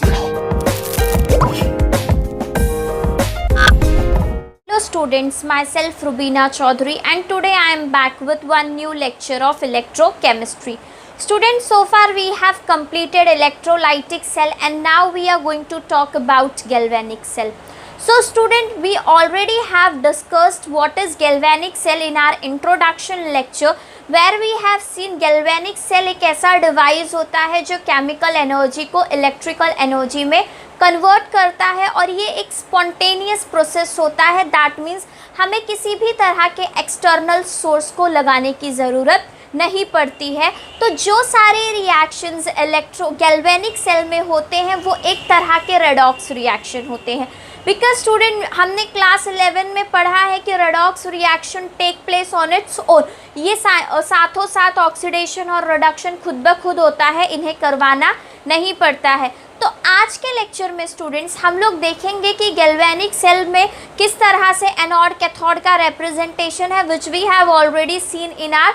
Hello students, myself Rubina Chaudhary and today I am back with one new lecture of electrochemistry. Students, so far we have completed electrolytic cell and now we are going to talk about galvanic cell. So student, we already have discussed what is galvanic cell in our introduction lecture where we have seen galvanic cell एक ऐसा device होता है जो chemical energy को electrical energy में convert करता है और ये एक स्पॉन्टेनियस प्रोसेस होता है. दैट मीन्स हमें किसी भी तरह के एक्सटर्नल सोर्स को लगाने की ज़रूरत नहीं पड़ती है. तो जो सारे रिएक्शंस गैल्वेनिक सेल में होते हैं वो एक तरह के रेडॉक्स रिएक्शन होते हैं. बिकॉज स्टूडेंट, हमने क्लास 11 में पढ़ा है कि redox reaction take place on its own. ये साथों साथ ऑक्सीडेशन और रिडक्शन खुद ब खुद होता है, इन्हें करवाना नहीं पड़ता है. तो आज के लेक्चर में स्टूडेंट्स हम लोग देखेंगे कि गैल्वेनिक सेल में किस तरह से एनोड कैथोड का रिप्रेजेंटेशन है, which we have already seen in our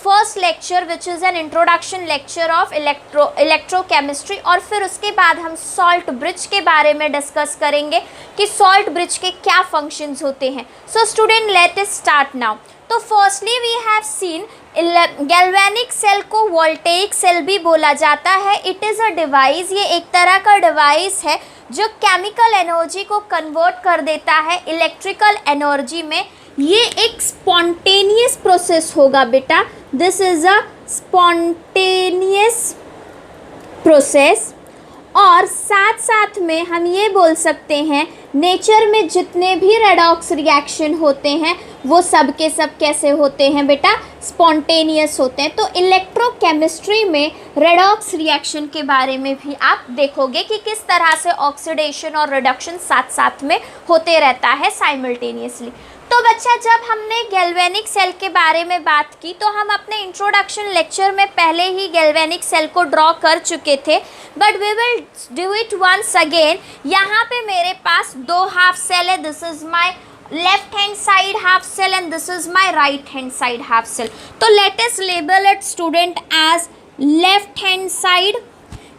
first lecture which is an introduction lecture of electrochemistry. और फिर उसके बाद हम सॉल्ट ब्रिज के बारे में डिस्कस करेंगे कि सॉल्ट ब्रिज के क्या फंक्शंस होते हैं. So student, let us start now. तो firstly we have seen galvanic cell को वोल्टेइक सेल भी बोला जाता है. इट इज़ अ डिवाइस, ये एक तरह का डिवाइस है जो केमिकल एनर्जी को कन्वर्ट कर देता है इलेक्ट्रिकल एनर्जी में. ये एक स्पॉन्टेनियस प्रोसेस होगा बेटा. This is a spontaneous process. और साथ साथ में हम ये बोल सकते हैं नेचर में जितने भी रेडॉक्स रिएक्शन होते हैं वो सब के सब कैसे होते हैं बेटा, स्पॉन्टेनियस होते हैं. तो इलेक्ट्रोकेमिस्ट्री में रेडॉक्स रिएक्शन के बारे में भी आप देखोगे कि किस तरह से ऑक्सीडेशन और रिडक्शन साथ साथ में होते रहता है साइमल्टेनियसली. तो बच्चा, जब हमने गैल्वेनिक सेल के बारे में बात की तो हम अपने इंट्रोडक्शन लेक्चर में पहले ही गैल्वेनिक सेल को ड्रॉ कर चुके थे, but we will do it once again. यहाँ पे मेरे पास दो हाफ सेल है. This is my left hand side half cell and this is my right hand side half cell. तो let us label it student as left hand side.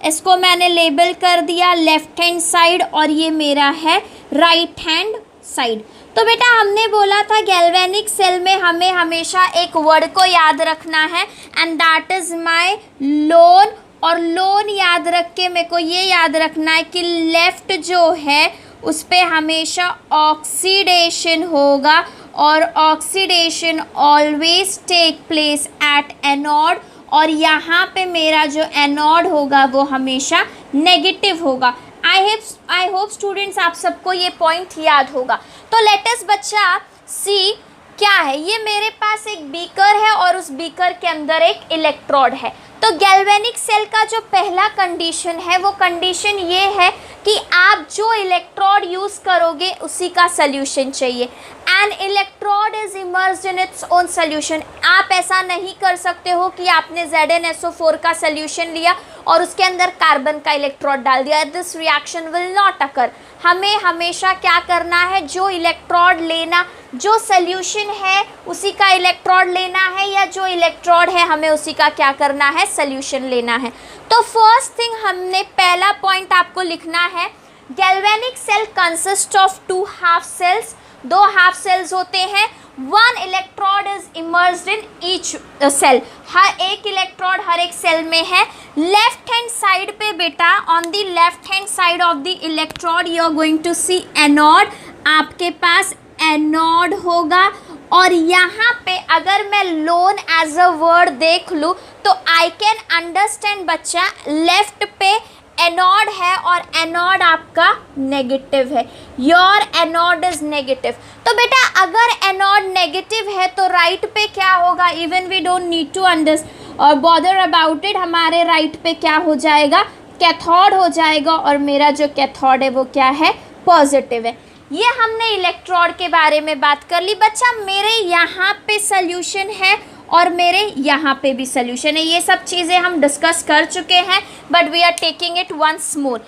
इसको मैंने label कर दिया लेफ्ट हैंड साइड और ये मेरा है राइट हैंड साइड. तो बेटा, हमने बोला था गैल्वेनिक सेल में हमें हमेशा एक वर्ड को याद रखना है and that is my loan. और लोन याद रख के मेरे को ये याद रखना है कि लेफ़्ट जो है उस पर हमेशा ऑक्सीडेशन होगा और oxidation always take place at anode. और यहाँ पे मेरा जो एनोड होगा वो हमेशा नेगेटिव होगा. आई होप स्टूडेंट्स आप सबको ये पॉइंट याद होगा. तो लेट अस बच्चा सी क्या है. ये मेरे पास एक बीकर है और उस बीकर के अंदर एक इलेक्ट्रोड है. तो गैल्वेनिक सेल का जो पहला कंडीशन है वो कंडीशन ये है कि आप जो इलेक्ट्रोड यूज़ करोगे उसी का सल्यूशन चाहिए. N electrode is immersed in its own solution. आप ऐसा नहीं कर सकते हो कि आपने ZnSO4 का सल्यूशन लिया और उसके अंदर कार्बन का इलेक्ट्रोड डाल दिया. This reaction will not occur. हमें हमेशा क्या करना है, जो इलेक्ट्रोड लेना, जो सल्यूशन है उसी का इलेक्ट्रोड लेना है या जो इलेक्ट्रोड है हमें उसी का क्या करना है, सल्यूशन लेना है. तो फर्स्ट थिंग हमने पहला पॉइंट आपको लिखना है, galvanic cell consist of two half cells. दो हाफ सेल्स होते हैं. One electrode is immersed in each cell. हर एक इलेक्ट्रोड हर एक सेल में है. लेफ्ट हैंड साइड पे बेटा, on the left hand side of the electrode you are going to see anode. आपके पास एनोड होगा. और यहाँ पे अगर मैं लोन एज अ वर्ड देख लूँ तो आई कैन अंडरस्टैंड बच्चा, लेफ्ट पे एनोड है और एनोड आपका नेगेटिव है. Your anode is negative. तो बेटा, अगर एनोड नेगेटिव है तो राइट पे क्या होगा, even we don't need to और बॉदर अबाउट इट. हमारे राइट पे क्या हो जाएगा, कैथोड हो जाएगा. और मेरा जो कैथोड है वो क्या है, पॉजिटिव है. ये हमने इलेक्ट्रोड के बारे में बात कर ली. बच्चा, मेरे यहाँ पे सल्यूशन है और मेरे यहाँ पे भी सल्यूशन है. ये सब चीज़ें हम डिस्कस कर चुके हैं but we are taking it once more.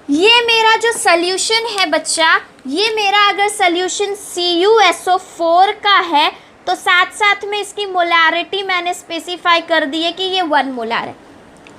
ये मेरा जो सल्यूशन है बच्चा, ये मेरा अगर सल्यूशन CuSO4 का है तो साथ साथ में इसकी मोलारिटी मैंने स्पेसिफाई कर दी है कि ये 1 मोलार है.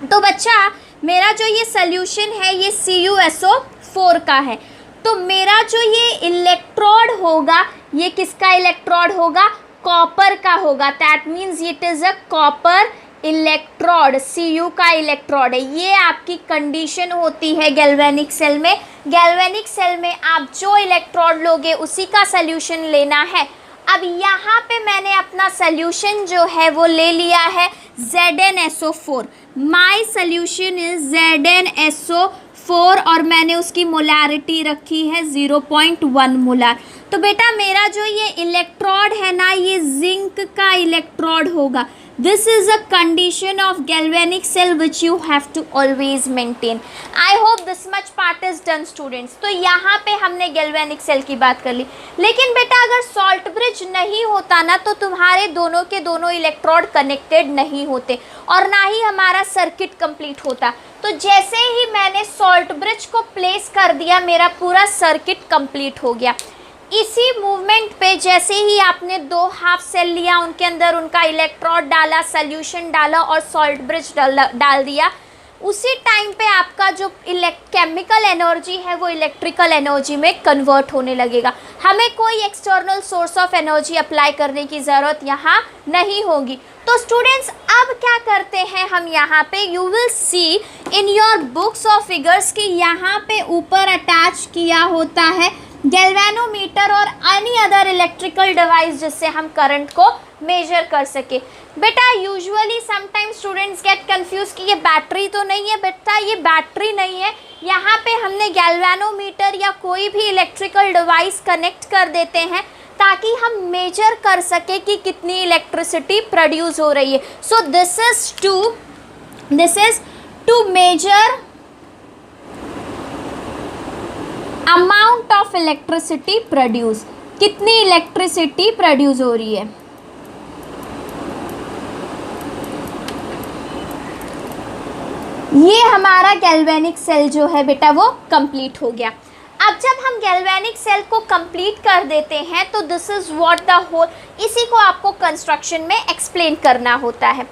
तो बच्चा मेरा जो ये सोल्यूशन है ये CuSO4 का है। तो मेरा जो ये इलेक्ट्रोड होगा ये किसका इलेक्ट्रोड होगा, कॉपर का होगा। That means it is a copper electrode, Cu का इलेक्ट्रोड है। ये आपकी कंडीशन होती है गैल्वेनिक सेल में। गैल्वेनिक सेल में आप जो इलेक्ट्रोड लोगे उसी का सोल्यूशन लेना है। अब यहाँ पे मैंने अपना सोल्यूशन जो है वो ले लिया है ZnSO4। My solution is ZnSO4 और मैंने उसकी मोलारिटी रखी है 0.1 मोलार। तो बेटा मेरा जो ये इलेक्ट्रोड है ना ये जिंक का इलेक्ट्रोड होगा। This is a condition of galvanic cell which you have to always maintain. I hope this much part is done students. तो यहाँ पे हमने गैल्वेनिक सेल की बात कर ली, लेकिन बेटा अगर सॉल्ट ब्रिज नहीं होता ना तो तुम्हारे दोनों के दोनों इलेक्ट्रोड कनेक्टेड नहीं होते और ना ही हमारा सर्किट कंप्लीट होता। तो जैसे ही मैंने सॉल्ट ब्रिज को प्लेस कर दिया मेरा पूरा सर्किट कंप्लीट हो गया। इसी मूवमेंट पे जैसे ही आपने 2 हाफ सेल लिया, उनके अंदर उनका इलेक्ट्रोड डाला, सोल्यूशन डाला और सॉल्ट ब्रिज डाल दिया, उसी टाइम पे आपका जो केमिकल एनर्जी है वो इलेक्ट्रिकल एनर्जी में कन्वर्ट होने लगेगा। हमें कोई external source of energy apply करने की ज़रूरत यहाँ नहीं होगी। तो स्टूडेंट्स अब क्या करते हैं हम यहाँ पे, you will see in your books of figures कि यहाँ पे ऊपर अटैच किया होता है गैल्वेनोमीटर और एनी अदर इलेक्ट्रिकल डिवाइस जिससे हम करंट को मेजर कर सके। बेटा usually sometimes students get confuse कि ये बैटरी तो नहीं है। बेटा ये बैटरी नहीं है, यहाँ पे हमने गैल्वेनोमीटर या कोई भी इलेक्ट्रिकल डिवाइस कनेक्ट कर देते हैं ताकि हम मेजर कर सके कि कितनी इलेक्ट्रिसिटी प्रोड्यूस हो रही है। So this is to major amount of electricity produce, कितनी इलेक्ट्रिसिटी प्रोड्यूस हो रही है। ये हमारा गैल्वेनिक सेल जो है बेटा वो कंप्लीट हो गया। अब जब हम गैल्वेनिक सेल को कंप्लीट कर देते हैं तो this is what the whole, इसी को आपको कंस्ट्रक्शन में एक्सप्लेन करना होता है।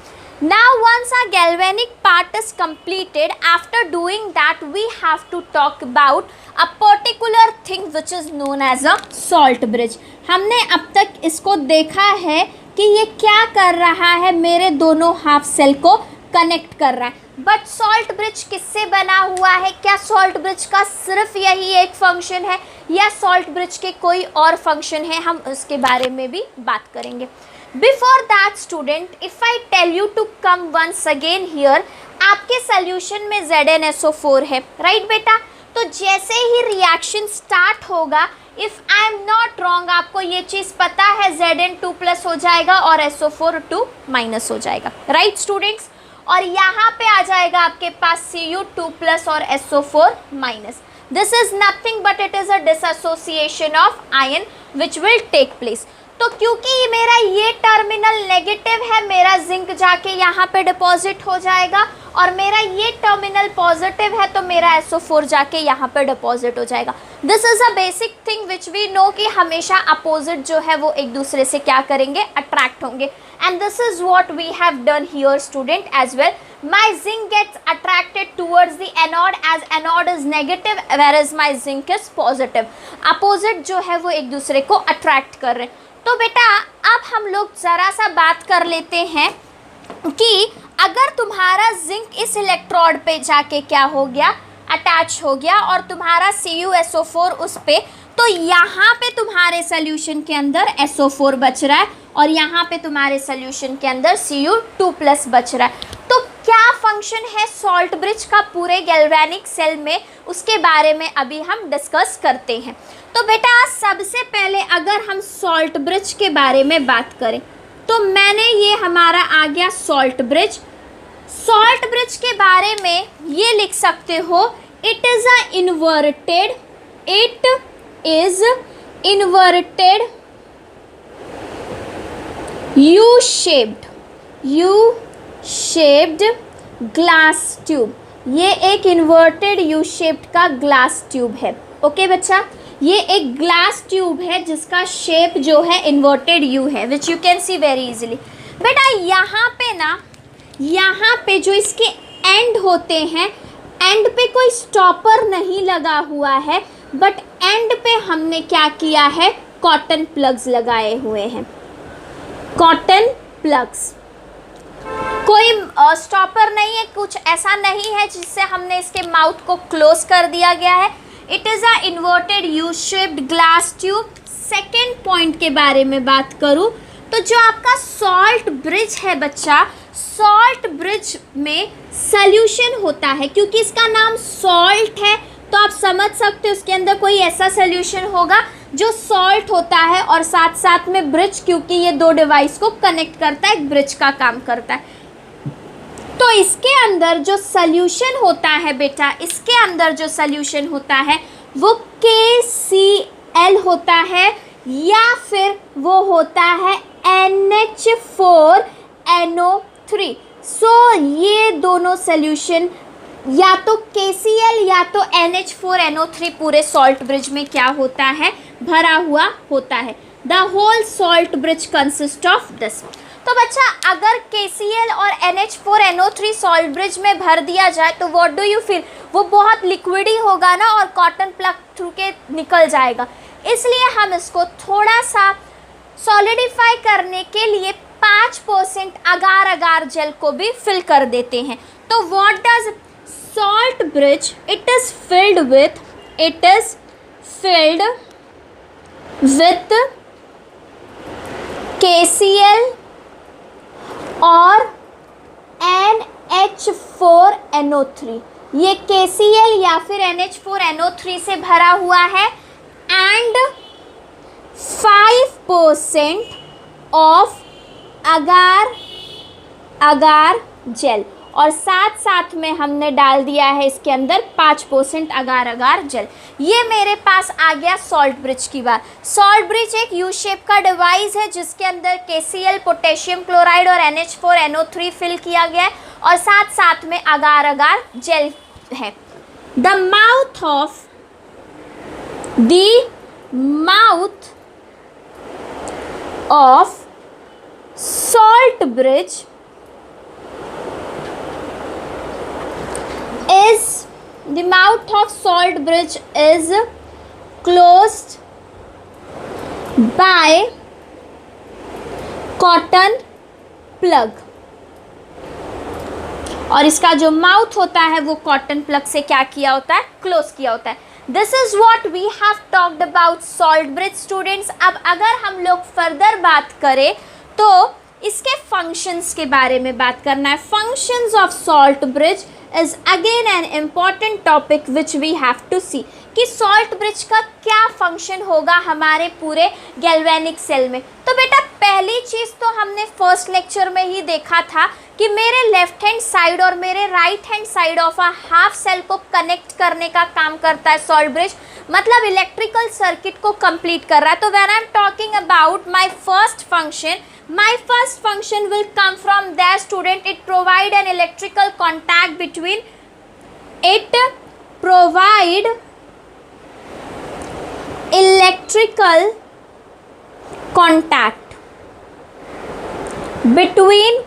Now once our galvanic part is completed, after doing that we have to talk about a particular thing which is known as a salt bridge। हमने अब तक इसको देखा है कि ये क्या कर रहा है, मेरे दोनों हाफ सेल को कनेक्ट कर रहा है। बट सॉल्ट ब्रिज किससे बना हुआ है, क्या सॉल्ट ब्रिज का सिर्फ यही एक फंक्शन है या सॉल्ट ब्रिज के कोई और फंक्शन है, हम उसके बारे में भी बात करेंगे। Before that student if I tell you to come once again here, आपके सोल्यूशन में ZnSO4 है, राइट बेटा। तो जैसे ही रिएक्शन स्टार्ट होगा, if I am not wrong, आपको ये चीज़ पता है Zn2+ हो जाएगा और SO4 2- हो जाएगा, राइट स्टूडेंट्स। और यहाँ पे आ जाएगा आपके पास Cu2+ और SO4-। This is nothing but it is a dissociation of ion which will take place. तो क्योंकि मेरा ये टर्मिनल नेगेटिव है, मेरा जिंक जाके यहाँ पे डिपॉजिट हो जाएगा और मेरा ये टर्मिनल पॉजिटिव है तो मेरा SO4 जाके यहाँ पे डिपॉजिट हो जाएगा। This is a basic thing which we know कि हमेशा अपोजिट जो है वो एक दूसरे से क्या करेंगे, अट्रैक्ट होंगे। And this is what we have done here student as well. My zinc gets attracted towards the anode as anode is negative whereas my zinc is positive। Opposite जो है वो एक दूसरे को अट्रैक्ट कर रहे हैं। तो बेटा अब हम लोग ज़रा सा बात कर लेते हैं कि अगर तुम्हारा जिंक इस इलेक्ट्रोड पे जाके क्या हो गया, अटैच हो गया और तुम्हारा CuSO4 उस पे, तो यहाँ पे तुम्हारे सोल्यूशन के अंदर SO4 बच रहा है और यहाँ पे तुम्हारे सोल्यूशन के अंदर Cu2+ बच रहा है। तो क्या फंक्शन है सॉल्ट ब्रिज का पूरे गैल्वेनिक सेल में, उसके बारे में अभी हम डिस्कस करते हैं। तो बेटा सबसे पहले अगर हम सॉल्ट ब्रिज के बारे में बात करें तो मैंने ये हमारा आ गया सॉल्ट ब्रिज। सॉल्ट ब्रिज के बारे में ये लिख सकते हो, it is a inverted, it is inverted U shaped glass tube. ये एक इन्वर्टेड यू शेप्ड का ग्लास ट्यूब है। ओके बच्चा, ये एक ग्लास ट्यूब है जिसका शेप जो है इन्वर्टेड यू है, which you can see very easily. बेटा यहाँ पे ना, यहाँ पे जो इसके एंड होते हैं एंड पे कोई स्टॉपर नहीं लगा हुआ है, बट एंड पे हमने क्या किया है, कॉटन प्लग्स लगाए हुए हैं, कॉटन प्लग्स। कोई स्टॉपर नहीं है, कुछ ऐसा नहीं है जिससे हमने इसके माउथ को क्लोज कर दिया गया है। It is a inverted U shaped glass tube. Second point के बारे में बात करूँ तो जो आपका सॉल्ट ब्रिज है बच्चा, सॉल्ट ब्रिज में सॉल्यूशन होता है, क्योंकि इसका नाम सॉल्ट है तो आप समझ सकते हो उसके अंदर कोई ऐसा सॉल्यूशन होगा जो सॉल्ट होता है, और साथ साथ में ब्रिज, क्योंकि ये दो डिवाइस को कनेक्ट करता है, एक ब्रिज का काम करता है। तो इसके अंदर जो सॉल्यूशन होता है बेटा, इसके अंदर जो सॉल्यूशन होता है वो KCl होता है, या फिर वो होता है NH4NO3। सो ये दोनों सॉल्यूशन या तो KCl या तो NH4NO3 पूरे सॉल्ट ब्रिज में क्या होता है, भरा हुआ होता है। The whole salt bridge consist of this. तो बच्चा अगर KCl और NH4NO3 सॉल्ट ब्रिज में भर दिया जाए तो व्हाट डू यू फील, वो बहुत लिक्विड ही होगा ना, और कॉटन प्लग थ्रू के निकल जाएगा। इसलिए हम इसको थोड़ा सा सॉलिडिफाई करने के लिए 5% अगार अगार जेल को भी फिल कर देते हैं। तो what does salt bridge, it is filled with KCl और NH4NO3। ये KCl या फिर NH4NO3 से भरा हुआ है, एंड 5% ऑफ अगार जेल, और साथ साथ में हमने डाल दिया है इसके अंदर 5% अगार अगार जेल। ये मेरे पास आ गया सॉल्ट ब्रिज की बात। सॉल्ट ब्रिज एक यू शेप का डिवाइस है जिसके अंदर KCl, पोटेशियम क्लोराइड और NH4NO3 फिल किया गया है, और साथ साथ में अगार अगार जेल है। The mouth of salt bridge the mouth of salt bridge is closed by cotton plug, और इसका जो माउथ होता है वो कॉटन प्लग से क्या किया होता है, क्लोज किया होता है। This is what we have talked about salt bridge students. अब अगर हम लोग फर्दर बात करें तो इसके फंक्शंस के बारे में बात करना है। Functions of salt bridge is again an important topic which we have to see कि सॉल्ट ब्रिज का क्या फंक्शन होगा हमारे पूरे गैल्वेनिक सेल में। तो बेटा पहली चीज़ तो हमने फर्स्ट लेक्चर में ही देखा था कि मेरे लेफ्ट हैंड साइड और मेरे right hand side of a half cell को कनेक्ट करने का काम करता है सॉल्ट ब्रिज, मतलब इलेक्ट्रिकल सर्किट को कंप्लीट कर रहा है। तो when I am talking about my first function, my first function will come from there student. It provide an electrical contact between, it provide electrical contact between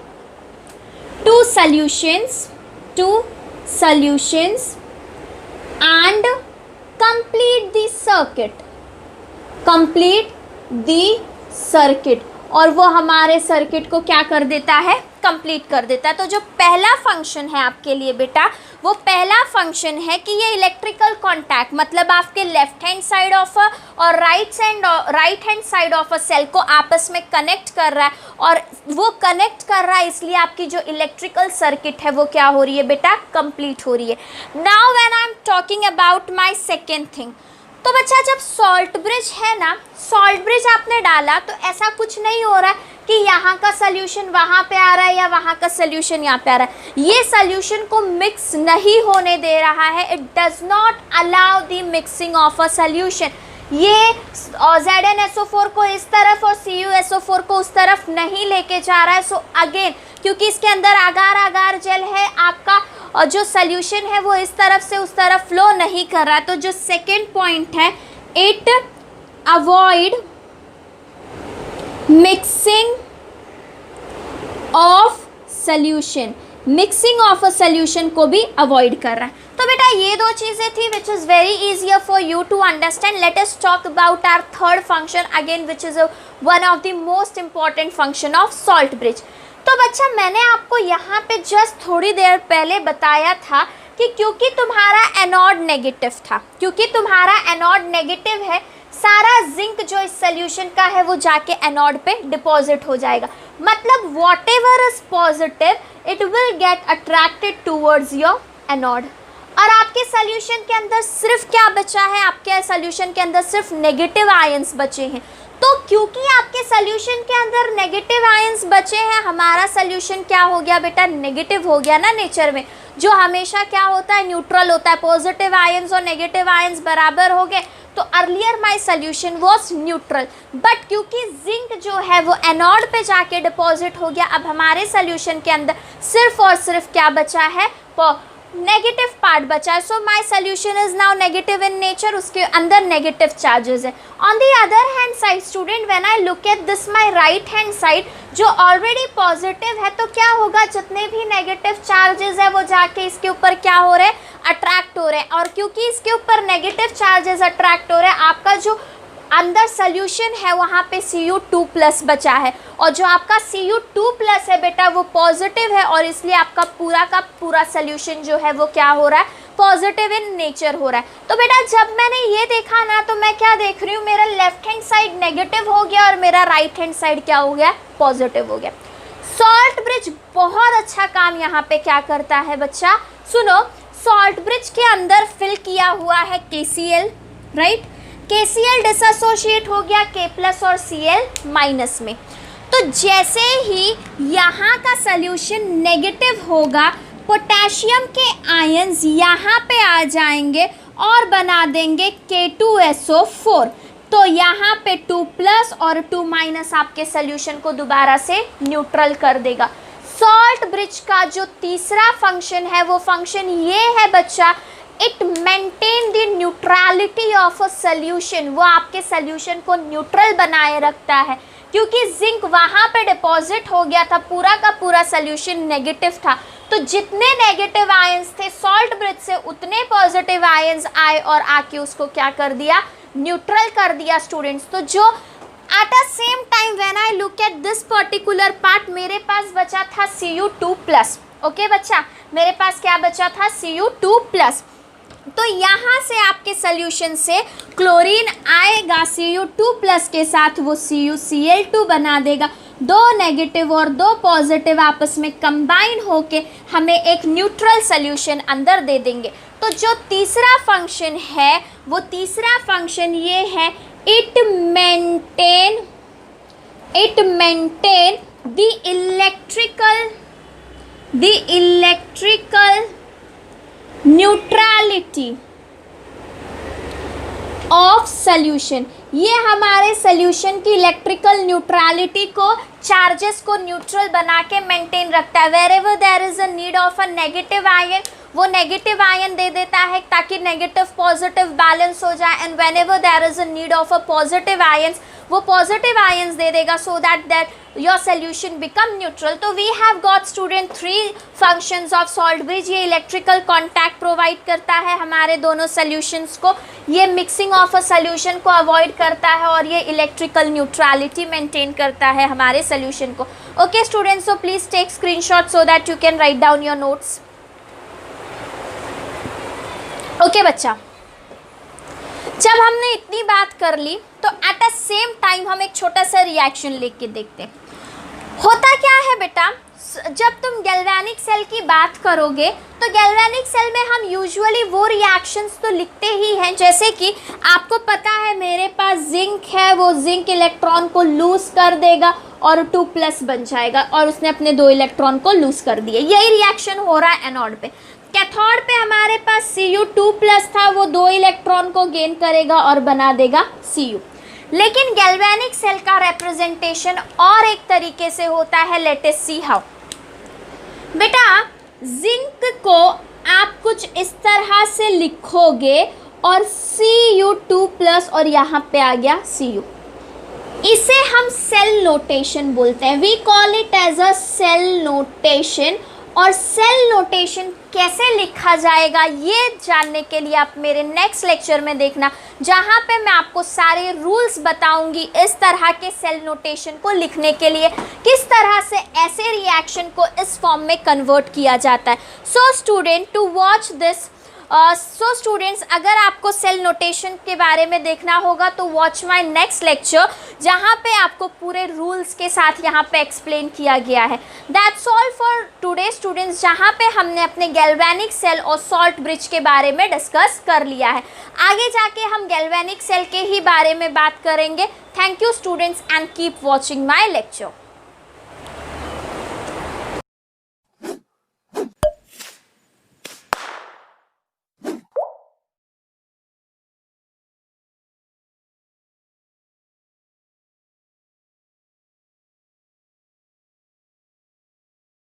two solutions and complete the circuit, और वो हमारे circuit को क्या कर देता है, complete कर देता है। तो जो पहला फंक्शन है आपके लिए बेटा, वो पहला फंक्शन है कि ये इलेक्ट्रिकल कांटेक्ट, मतलब आपके लेफ्ट हैंड साइड ऑफ और right hand side of a cell को आपस में कनेक्ट कर रहा है, और वो कनेक्ट कर रहा है इसलिए आपकी जो इलेक्ट्रिकल सर्किट है वो क्या हो रही है बेटा, कंप्लीट हो रही है। Now when I am talking about my second thing, तो बच्चा जब सॉल्ट ब्रिज है ना, सॉल्ट ब्रिज आपने डाला तो ऐसा कुछ नहीं हो रहा है कि यहाँ का सॉल्यूशन वहाँ पे आ रहा है या वहाँ का सॉल्यूशन यहाँ पे आ रहा है। ये सॉल्यूशन को मिक्स नहीं होने दे रहा है। It does not allow the mixing of a solution. ये ZnSO4 को इस तरफ और CuSO4 को उस तरफ नहीं लेके जा रहा है। सो अगेन क्योंकि इसके अंदर अगार अगार जेल है, आपका और जो सॉल्यूशन है वो इस तरफ से उस तरफ फ्लो नहीं कर रहा है। तो जो सेकेंड पॉइंट है, it avoid mixing of solution, mixing of a solution को भी अवॉइड कर रहा है। तो बेटा ये दो चीज़ें थी which is very easier for you to understand. Let us talk about our third function again which is one of the most important function of salt bridge. तो बच्चा मैंने आपको यहाँ पे जस्ट थोड़ी देर पहले बताया था कि क्योंकि तुम्हारा एनोड नेगेटिव था, क्योंकि तुम्हारा एनोड नेगेटिव है, सारा जिंक जो इस सोल्यूशन का है वो जाके एनोड पे डिपॉजिट हो जाएगा. मतलब what ever is positive it will get attracted towards your anode. और आपके सोल्यूशन के अंदर सिर्फ क्या बचा है, आपके सोल्यूशन के अंदर सिर्फ नेगेटिव आयंस बचे हैं. तो क्योंकि आपके सोल्यूशन के अंदर नेगेटिव आयंस बचे हैं, हमारा सोल्यूशन क्या हो गया बेटा, नेगेटिव हो गया ना. नेचर में जो हमेशा क्या होता है, न्यूट्रल होता है. पॉजिटिव आयंस और नेगेटिव आयंस बराबर हो गए. तो earlier my solution was neutral, but क्योंकि जिंक जो है वो एनोड पे जाके डिपॉजिट हो गया, अब हमारे सोल्यूशन के अंदर सिर्फ और सिर्फ क्या बचा है, नेगेटिव पार्ट बचा है. So my solution is now negative in nature, उसके अंदर नेगेटिव चार्जेस है. On the other hand side student, when I look at this my right hand side जो ऑलरेडी पॉजिटिव है, तो क्या होगा, जितने भी नेगेटिव चार्जेस है वो जाके इसके ऊपर क्या हो रहे हैं, अट्रैक्ट हो रहे हैं. और क्योंकि इसके ऊपर नेगेटिव चार्जेस अट्रैक्ट हो रहे हैं, आपका जो अंदर सोल्यूशन है वहाँ पे Cu2+ बचा है. और जो आपका Cu2+ है बेटा वो पॉजिटिव है, और इसलिए आपका पूरा का पूरा सोल्यूशन जो है वो क्या हो रहा है, पॉजिटिव इन नेचर हो रहा है. तो बेटा जब मैंने ये देखा ना, तो मैं क्या देख रही हूँ, मेरा लेफ्ट हैंड साइड नेगेटिव हो गया और मेरा राइट हैंड साइड क्या हो गया, पॉजिटिव हो गया. सॉल्ट ब्रिज बहुत अच्छा काम यहाँ पे क्या करता है बच्चा, सुनो. सॉल्ट ब्रिज के अंदर फिल किया हुआ है KCl, राइट. KCl डिसएसोशिएट हो गया K+ और Cl- में. तो जैसे ही यहाँ का सोल्यूशन नेगेटिव होगा, पोटेशियम के आयंस यहाँ पे आ जाएंगे और बना देंगे K2SO4. तो यहाँ पे 2+ और 2- आपके सोल्यूशन को दोबारा से न्यूट्रल कर देगा. सॉल्ट ब्रिज का जो तीसरा फंक्शन है वो फंक्शन ये है बच्चा, it maintain the neutrality of a solution. वो आपके सोल्यूशन को न्यूट्रल बनाए रखता है. क्योंकि जिंक वहाँ पे डिपॉजिट हो गया था, पूरा का पूरा सोल्यूशन नेगेटिव था, तो जितने नेगेटिव आयंस थे सॉल्ट ब्रिज से उतने पॉजिटिव आयंस आए और आके उसको क्या कर दिया, न्यूट्रल कर दिया स्टूडेंट्स. तो जो at a same time when I look at this particular part, मेरे पास बचा था Cu2+. ओके बच्चा, मेरे पास क्या बचा था, Cu2+. तो यहाँ से आपके सोल्यूशन से क्लोरीन आएगा Cu2+ के साथ, वो CuCl2 बना देगा. दो नेगेटिव और दो पॉजिटिव आपस में कंबाइन होके हमें एक न्यूट्रल सोल्यूशन अंदर दे देंगे. तो जो तीसरा फंक्शन है वो तीसरा फंक्शन ये है, it maintain the electrical neutrality of solution. ये हमारे सोल्यूशन की इलेक्ट्रिकल न्यूट्रलिटी को, चार्जेस को न्यूट्रल बना के मेंटेन रखता है. Wherever there is a need of a negative ion, वो नेगेटिव आयन दे देता है ताकि नेगेटिव पॉजिटिव बैलेंस हो जाए. And whenever there is a need of a positive ions, वो पॉजिटिव आयंस दे देगा so that your solution become neutral. तो we have got student 3 functions of salt bridge. ये इलेक्ट्रिकल कॉन्टैक्ट प्रोवाइड करता है हमारे दोनों सोल्यूशंस को, ये मिक्सिंग ऑफ अ सोल्यूशन को अवॉइड करता है, और ये इलेक्ट्रिकल न्यूट्रलिटी मेंटेन करता है हमारे सोल्यूशन को. Okay students, so please take screenshot so that you can write down your notes. Okay बच्चा, जब हमने इतनी बात कर ली तो एट अ सेम टाइम हम एक छोटा सा रिएक्शन लेके देखते हैं. होता क्या है बेटा, जब तुम गैल्वेनिक सेल की बात करोगे तो गैल्वेनिक सेल में हम यूजुअली वो रिएक्शंस तो लिखते ही हैं, जैसे कि आपको पता है मेरे पास जिंक है, वो जिंक इलेक्ट्रॉन को लूज कर देगा और 2+ बन जाएगा, और उसने अपने 2 इलेक्ट्रॉन को लूज कर दिए. यही रिएक्शन हो रहा है एनोड पे. कैथोड पे हमारे पास Cu2+ था, वो 2 इलेक्ट्रॉन को गेन करेगा और बना देगा Cu. लेकिन गैल्वेनिक सेल का रिप्रेजेंटेशन और एक तरीके से होता है. Let us see how. बेटा जिंक को आप कुछ इस तरह से लिखोगे और Cu2+ और यहाँ पे आ गया Cu. इसे हम सेल नोटेशन बोलते हैं. We call it as a cell notation और सेल नोटेशन कैसे लिखा जाएगा ये जानने के लिए आप मेरे नेक्स्ट लेक्चर में देखना, जहाँ पे मैं आपको सारे रूल्स बताऊंगी इस तरह के सेल नोटेशन को लिखने के लिए, किस तरह से ऐसे रिएक्शन को इस फॉर्म में कन्वर्ट किया जाता है। So student, to watch this, so students, अगर आपको सेल नोटेशन के बारे में देखना होगा तो वॉच माय नेक्स्ट लेक्चर, जहाँ पे आपको पूरे रूल्स के साथ यहाँ पे एक्सप्लेन किया गया है। That's all for today students, जहाँ पे हमने अपने गैल्वेनिक सेल और सॉल्ट ब्रिज के बारे में डिस्कस कर लिया है। आगे जाके हम गैल्वेनिक सेल के ही बारे में बात करेंगे। Thank you students and keep watching my lecture.